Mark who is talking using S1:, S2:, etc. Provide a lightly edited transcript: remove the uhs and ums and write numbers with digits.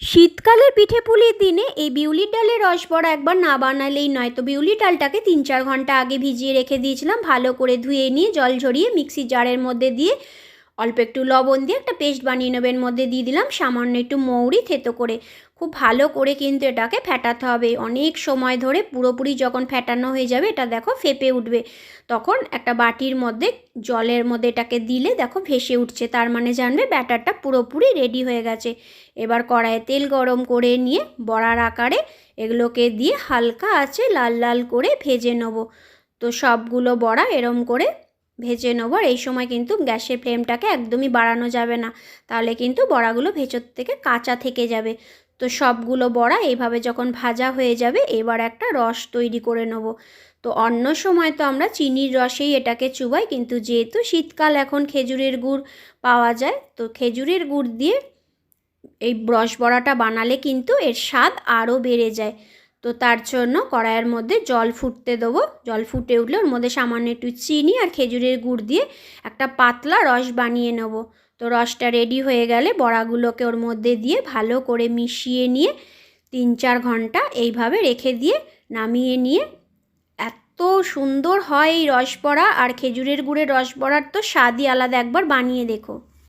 S1: শীতকালের পিঠেপুলির দিনে এই বিউলির ডালের রসবড়া একবার না বানালেই নয়। তো বিউলির ডালটাকে 3-4 ঘন্টা আগে ভিজিয়ে রেখে দিয়েছিলাম, ভালো করে ধুয়ে নিয়ে জল ঝরিয়ে মিক্সির জারের মধ্যে দিয়ে অল্প একটু লবণ দিয়ে একটা পেস্ট বানিয়ে নেবেন। মধ্যে দিয়ে দিলাম সামান্য একটু মৌরি থেতো করে। খুব ভালো করে কিন্তু এটাকে ফেটাতে হবে অনেক সময় ধরে। পুরোপুরি যখন ফেটানো হয়ে যাবে এটা দেখো ফেপে উঠবে, তখন একটা বাটির মধ্যে জলের মধ্যে এটাকে দিলে দেখো ভেসে উঠছে, তার মানে জানবে ব্যাটারটা পুরোপুরি রেডি হয়ে গেছে। এবার কড়াইয়ে তেল গরম করে নিয়ে বড়ার আকারে এগুলোকে দিয়ে হালকা আঁচে লাল লাল করে ভেজে নেব। তো সবগুলো বড়া এরম করে ভেজে নেব। আর এই সময় কিন্তু গ্যাসের ফ্লেমটাকে একদমই বাড়ানো যাবে না, তাহলে কিন্তু বড়াগুলো ভেতর থেকে কাঁচা থেকে যাবে। তো সবগুলো বড়া এইভাবে যখন ভাজা হয়ে যাবে এবার একটা রস তৈরি করে নেব। তো অন্য সময় তো আমরা চিনির রসেই এটাকে চুবাই, কিন্তু যেহেতু শীতকাল এখন খেজুরের গুড় পাওয়া যায়, তো খেজুরের গুড় দিয়ে এই রস বড়াটা বানালে কিন্তু এর স্বাদ আরও বেড়ে যায়। তো তার জন্য কড়াইয়ের মধ্যে জল ফুটতে দেবো। জল ফুটে উঠলে ওর মধ্যে সামান্য একটু চিনি আর খেজুরের গুড় দিয়ে একটা পাতলা রস বানিয়ে নেব। তো রসটা রেডি হয়ে গেলে বড়াগুলোকে ওর মধ্যে দিয়ে ভালো করে মিশিয়ে নিয়ে 3-4 ঘন্টা এইভাবে রেখে দিয়ে নামিয়ে নিয়ে এত সুন্দর হয় এই রসবড়া। আর খেজুরের গুড়ের রসবড়ার তো স্বাদই আলাদা, একবার বানিয়ে দেখো।